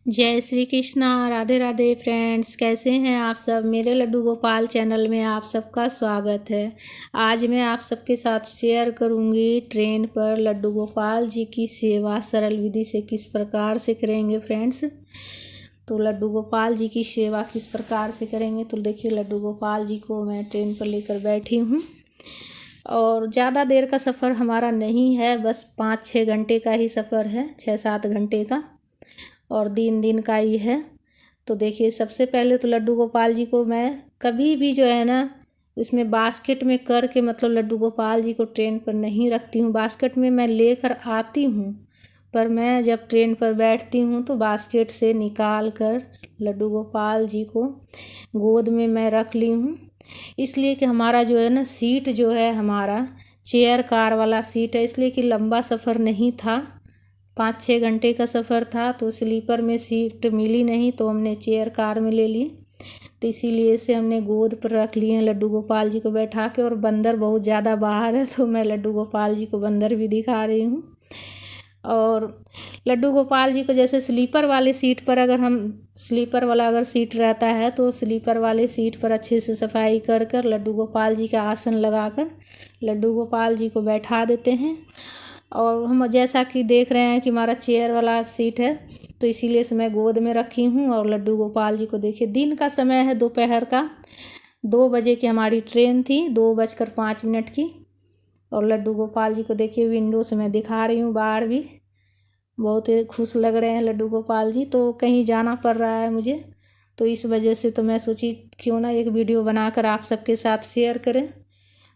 जय श्री कृष्णा। राधे राधे फ्रेंड्स, कैसे हैं आप सब। मेरे लड्डू गोपाल चैनल में आप सबका स्वागत है। आज मैं आप सबके साथ शेयर करूंगी ट्रेन पर लड्डू गोपाल जी की सेवा सरल विधि से किस प्रकार से करेंगे फ्रेंड्स। तो लड्डू गोपाल जी की सेवा किस प्रकार से करेंगे, तो देखिए लड्डू गोपाल जी को मैं ट्रेन पर लेकर बैठी हूँ और ज़्यादा देर का सफ़र हमारा नहीं है, बस 5-6 घंटे का ही सफ़र है, 6-7 घंटे का, और दिन का ही है। तो देखिए सबसे पहले तो लड्डू गोपाल जी को मैं कभी भी जो है ना उसमें बास्केट में करके मतलब लड्डू गोपाल जी को ट्रेन पर नहीं रखती हूँ। बास्केट में मैं लेकर आती हूँ, पर मैं जब ट्रेन पर बैठती हूँ तो बास्केट से निकाल कर लड्डू गोपाल जी को गोद में मैं रख ली हूँ। इसलिए कि हमारा जो है ना सीट जो है हमारा चेयर कार वाला सीट है, इसलिए कि लंबा सफ़र नहीं था, 5-6 घंटे का सफ़र था, तो स्लीपर में सीट मिली नहीं तो हमने चेयर कार में ले ली। तो इसीलिए इसे हमने गोद पर रख लिए लड्डू गोपाल जी को बैठा के। और बंदर बहुत ज़्यादा बाहर है तो मैं लड्डू गोपाल जी को बंदर भी दिखा रही हूँ। और लड्डू गोपाल जी को जैसे स्लीपर वाले सीट पर स्लीपर वाला अगर सीट रहता है तो स्लीपर वाले सीट पर अच्छे से सफाई कर कर लड्डू गोपाल जी का आसन लगाकर लड्डू गोपाल जी को बैठा देते हैं। और हम जैसा कि देख रहे हैं कि हमारा चेयर वाला सीट है, तो इसीलिए से मैं गोद में रखी हूँ। और लड्डू गोपाल जी को देखिए दिन का समय है, दोपहर का 2 बजे की हमारी ट्रेन थी, 2:05 की। और लड्डू गोपाल जी को देखिए विंडो से मैं दिखा रही हूँ, बाहर भी बहुत खुश लग रहे हैं लड्डू गोपाल जी। तो कहीं जाना पड़ रहा है मुझे, तो इस वजह से तो मैं सोची क्यों ना एक वीडियो बनाकर आप सबके साथ शेयर करें।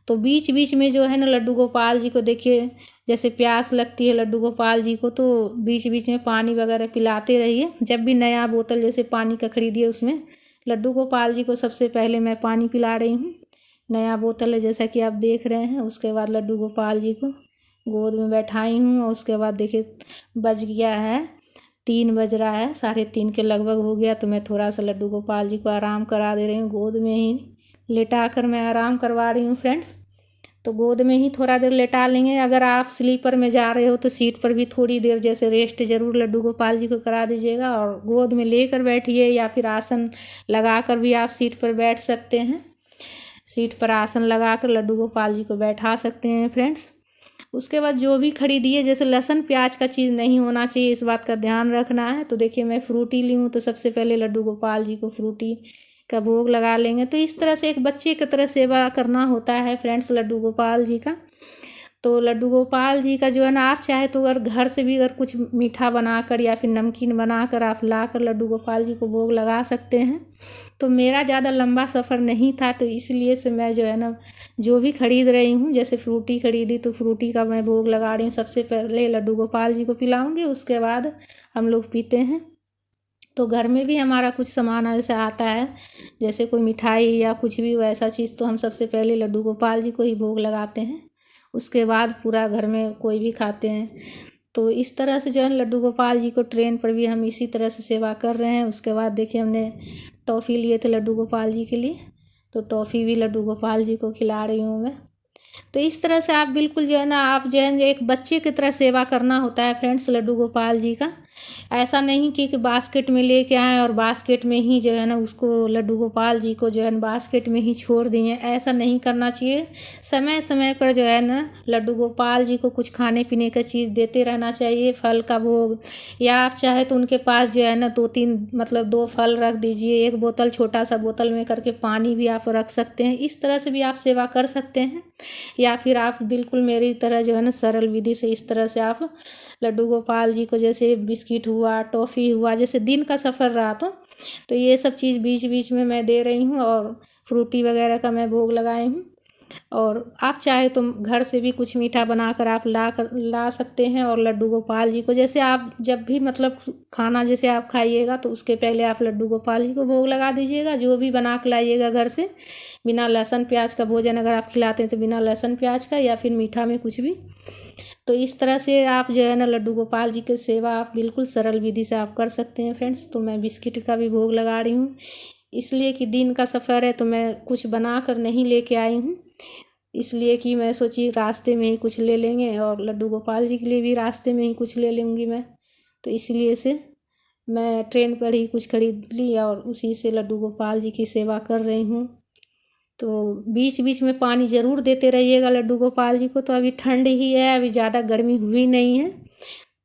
तो बीच बीच में जो है ना लड्डू गोपाल जी को देखिए जैसे प्यास लगती है लड्डू गोपाल जी को, तो बीच बीच में पानी वगैरह पिलाते रहिए। जब भी नया बोतल जैसे पानी का खरीदिए उसमें लड्डू गोपाल जी को सबसे पहले मैं पानी पिला रही हूँ। नया बोतल है जैसा कि आप देख रहे हैं। उसके बाद लड्डू गोपाल जी को गोद में बैठाई हूँ और उसके बाद देखिए बज गया है 3 बज रहा है, 3:30 के लगभग हो गया। तो मैं थोड़ा सा लड्डू गोपाल जी को आराम करा दे रही हूँ, गोद में ही लेटा कर मैं आराम करवा रही हूँ फ्रेंड्स। तो गोद में ही थोड़ा देर लेटा लेंगे। अगर आप स्लीपर में जा रहे हो तो सीट पर भी थोड़ी देर जैसे रेस्ट ज़रूर लड्डू गोपाल जी को करा दीजिएगा। और गोद में लेकर बैठिए या फिर आसन लगा कर भी आप सीट पर बैठ सकते हैं। सीट पर आसन लगा कर लड्डू गोपाल जी को बैठा सकते हैं फ्रेंड्स। उसके बाद जो भी खरीदिए जैसे लहसुन प्याज का चीज़ नहीं होना चाहिए, इस बात का ध्यान रखना है। तो देखिए मैं फ्रूटी ली हूँ, तो सबसे पहले लड्डू गोपाल जी को फ्रूटी का भोग लगा लेंगे। तो इस तरह से एक बच्चे की तरह सेवा करना होता है फ्रेंड्स लड्डू गोपाल जी का। तो लड्डू गोपाल जी का जो है ना आप चाहे तो अगर घर से भी अगर कुछ मीठा बनाकर या फिर नमकीन बनाकर आप लाकर लड्डू गोपाल जी को भोग लगा सकते हैं। तो मेरा ज़्यादा लंबा सफ़र नहीं था, तो इसलिए से मैं जो है ना जो भी खरीद रही हूँ, जैसे फ्रूटी खरीदी तो फ्रूटी का मैं भोग लगा रही हूँ। सबसे पहले लड्डू गोपाल जी को पिलाऊंगी, उसके बाद हम लोग पीते हैं। तो घर में भी हमारा कुछ सामान ऐसा आता है जैसे कोई मिठाई या कुछ भी वैसा चीज़, तो हम सबसे पहले लड्डू गोपाल जी को ही भोग लगाते हैं, उसके बाद पूरा घर में कोई भी खाते हैं। तो इस तरह से जो है लड्डू गोपाल जी को ट्रेन पर भी हम इसी तरह से सेवा कर रहे हैं। उसके बाद देखिए हमने टॉफ़ी लिए थे लड्डू गोपाल जी के लिए, तो टॉफ़ी भी लड्डू गोपाल जी को खिला रही हूँ मैं। तो इस तरह से आप बिल्कुल जो है ना आप जो है एक बच्चे की तरह सेवा करना होता है फ्रेंड्स लड्डू गोपाल जी का। ऐसा नहीं कि बास्केट में लेके आए और बास्केट में ही जो है ना उसको लड्डू गोपाल जी को जो है ना बास्केट में ही छोड़ दिए, ऐसा नहीं करना चाहिए। समय समय पर जो है ना लड्डू गोपाल जी को कुछ खाने पीने का चीज़ देते रहना चाहिए, फल का भोग, या आप चाहे तो उनके पास जो है ना 2-3 मतलब 2 फल रख दीजिए, एक बोतल छोटा सा बोतल में करके पानी भी आप रख सकते हैं। इस तरह से भी आप सेवा कर सकते हैं। या फिर आप बिल्कुल मेरी तरह जो है ना सरल विधि से इस तरह से आप लड्डू गोपाल जी को जैसे बिस्किट हुआ, टॉफ़ी हुआ, जैसे दिन का सफ़र रहा तो ये सब चीज़ बीच बीच में मैं दे रही हूँ। और फ्रूटी वगैरह का मैं भोग लगाई हूँ। और आप चाहे तो घर से भी कुछ मीठा बनाकर आप ला सकते हैं। और लड्डू गोपाल जी को जैसे आप जब भी मतलब खाना जैसे आप खाइएगा तो उसके पहले आप लड्डू गोपाल जी को भोग लगा दीजिएगा, जो भी बना के लाइएगा घर से। बिना लहसुन प्याज का भोजन अगर आप खिलाते हैं तो बिना लहसुन प्याज का, या फिर मीठा में कुछ भी। तो इस तरह से आप जो है ना लड्डू गोपाल जी की सेवा आप बिल्कुल सरल विधि से आप कर सकते हैं फ्रेंड्स। तो मैं बिस्किट का भी भोग लगा रही हूँ, इसलिए कि दिन का सफ़र है तो मैं कुछ बना कर नहीं लेके आई हूँ, इसलिए कि मैं सोची रास्ते में ही कुछ ले लेंगे। और लड्डू गोपाल जी के लिए भी रास्ते में ही कुछ ले लूँगी मैं, तो इसलिए से मैं ट्रेन पर ही कुछ खरीद ली और उसी से लड्डू गोपाल जी की सेवा कर रही हूँ। तो बीच बीच में पानी ज़रूर देते रहिएगा लड्डू गोपाल जी को। तो अभी ठंड ही है, अभी ज़्यादा गर्मी हुई नहीं है,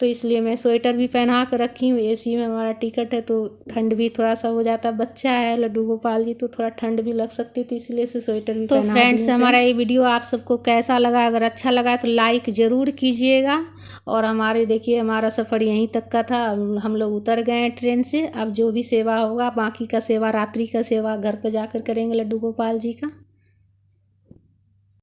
तो इसलिए मैं स्वेटर भी पहना कर रखी हूँ। एसी में हमारा टिकट है तो ठंड भी थोड़ा सा हो जाता है। बच्चा है लड्डू गोपाल जी तो थोड़ा ठंड भी लग सकती थी, इसलिए से स्वेटर भी पहना दी। फ्रेंड्स, हमारा ये वीडियो आप सबको कैसा लगा? अगर अच्छा लगा तो लाइक ज़रूर कीजिएगा। और हमारे देखिए, हमारा सफ़र यहीं तक का था। हम लोग उतर गए हैं ट्रेन से। अब जो भी सेवा होगा, बाकी का सेवा, रात्रि का सेवा घर पर जाकर करेंगे लड्डू गोपाल जी का।